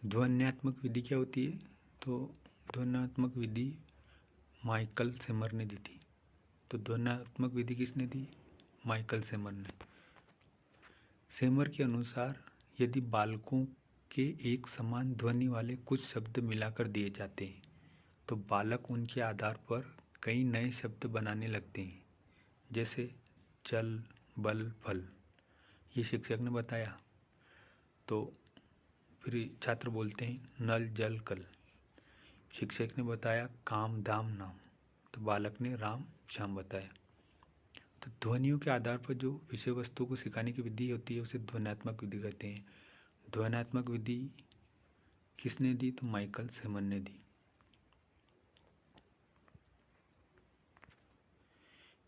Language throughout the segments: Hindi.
ध्वन्यात्मक विधि क्या होती है? तो ध्वन्यात्मक विधि माइकल सेमर ने दी थी। तो ध्वन्यात्मक विधि किसने दी? माइकल सेमर ने। सेमर के अनुसार यदि बालकों के एक समान ध्वनि वाले कुछ शब्द मिलाकर दिए जाते हैं तो बालक उनके आधार पर कई नए शब्द बनाने लगते हैं, जैसे चल, बल, फल। ये शिक्षक ने बताया। तो फिर छात्र बोलते हैं नल, जल, कल। शिक्षक ने बताया काम, धाम, नाम। तो बालक ने राम, श्याम बताया। तो ध्वनियों के आधार पर जो विषय वस्तु को सिखाने की विधि होती है उसे ध्वन्यात्मक विधि कहते हैं। ध्वन्यात्मक विधि किसने दी? तो माइकल सेमर ने दी।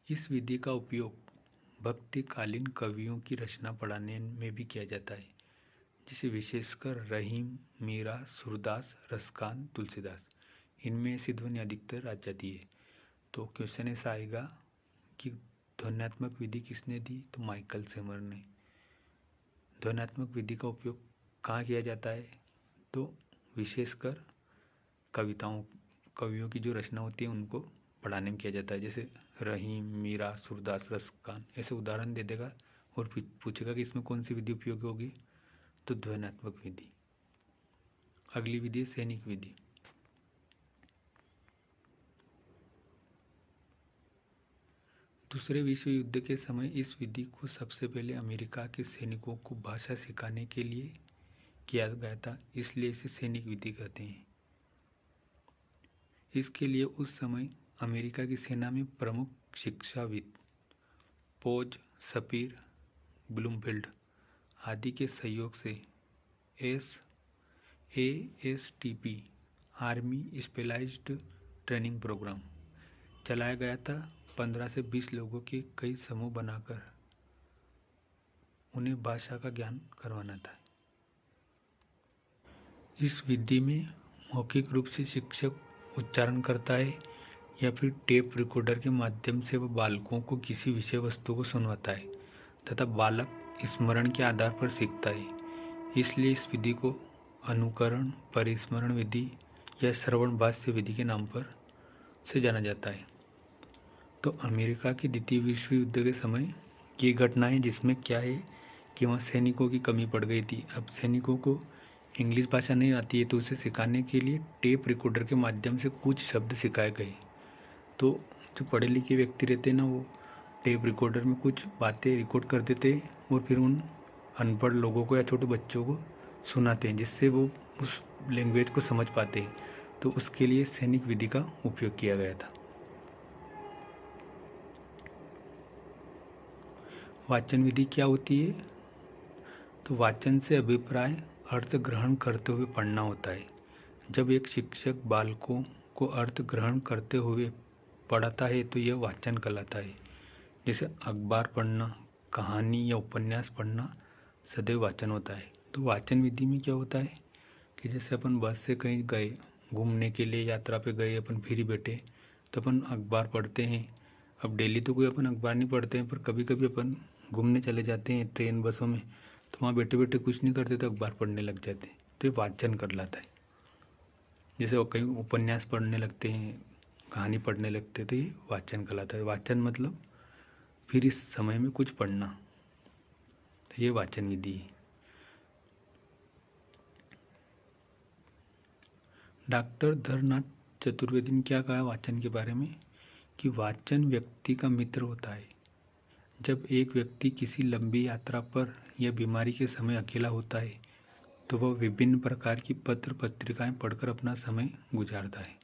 इस विधि का उपयोग भक्तिकालीन कवियों की रचना पढ़ाने में भी किया जाता है, जिसे विशेषकर रहीम, मीरा, सूरदास, रसखान, तुलसीदास, इनमें ऐसी ध्वनि अधिकतर आ जाती है। तो क्वेश्चन ऐसा आएगा कि ध्वन्यात्मक विधि किसने दी? तो माइकल सेमर ने। ध्वन्यात्मक विधि का उपयोग कहाँ किया जाता है? तो विशेषकर कवियों की जो रचना होती है उनको पढ़ाने में किया जाता है, जैसे रहीम, मीरा, सूरदास, रसखान। ऐसे उदाहरण दे देगा और पूछेगा कि इसमें कौन सी विधि उपयोगी होगी? तो ध्वन्यात्मक विधि। अगली विधि है सैनिक विधि। दूसरे विश्व युद्ध के समय इस विधि को सबसे पहले अमेरिका के सैनिकों को भाषा सिखाने के लिए किया गया था, इसलिए इसे सैनिक विधि कहते हैं। इसके लिए उस समय अमेरिका की सेना में प्रमुख शिक्षाविद पोज, शपीर, ब्लूमफील्ड आदि के सहयोग से ASTP army specialised training program चलाया गया था। 15 से 20 लोगों के कई समूह बनाकर उन्हें भाषा का ज्ञान करवाना था। इस विधि में मौखिक रूप से शिक्षक उच्चारण करता है या फिर टेप रिकॉर्डर के माध्यम से वह बालकों को किसी विषय वस्तु को सुनवाता है तथा बालक स्मरण के आधार पर सीखता है। इसलिए इस विधि को अनुकरण, परिस्मरण विधि या श्रवण भाष्य विधि के नाम पर से जाना जाता है। तो अमेरिका के द्वितीय विश्व युद्ध के समय की घटना है, जिसमें क्या है कि वहाँ सैनिकों की कमी पड़ गई थी। अब सैनिकों को इंग्लिश भाषा नहीं आती है, तो उसे सिखाने के लिए टेप रिकॉर्डर के माध्यम से कुछ शब्द सिखाए गए। तो जो पढ़े लिखे व्यक्ति रहते हैं ना, वो टेप रिकॉर्डर में कुछ बातें रिकॉर्ड कर देते हैं और फिर उन अनपढ़ लोगों को या छोटे बच्चों को सुनाते हैं, जिससे वो उस लैंग्वेज को समझ पाते हैं। तो उसके लिए सैनिक विधि का उपयोग किया गया था। वाचन विधि क्या होती है? तो वाचन से अभिप्राय अर्थ ग्रहण करते हुए पढ़ना होता है। जब एक शिक्षक बालकों को अर्थ ग्रहण करते हुए पढ़ाता है तो यह वाचन कहलाता है। जैसे अखबार पढ़ना, कहानी या उपन्यास पढ़ना सदैव वाचन होता है। तो वाचन विधि में क्या होता है कि जैसे अपन बस से कहीं गए, घूमने के लिए यात्रा पे गए, अपन फ्री बैठे तो अपन अखबार पढ़ते हैं। अब डेली तो कोई अपन अखबार नहीं पढ़ते हैं, पर कभी कभी अपन घूमने चले जाते हैं ट्रेन, बसों में, तो वहाँ बैठे बैठे कुछ नहीं करते तो अखबार पढ़ने लग जाते हैं। तो ये वाचन कहलाता है। जैसे वो कहीं उपन्यास पढ़ने लगते हैं, कहानी पढ़ने लगते हैं, तो ये वाचन कहलाता है। वाचन मतलब फिर इस समय में कुछ पढ़ना, तो ये वाचन विधि है। डॉक्टर धरनाथ चतुर्वेदी ने क्या कहा वाचन के बारे में कि वाचन व्यक्ति का मित्र होता है। जब एक व्यक्ति किसी लंबी यात्रा पर या बीमारी के समय अकेला होता है तो वह विभिन्न प्रकार की पत्र पत्रिकाएं पढ़कर अपना समय गुजारता है।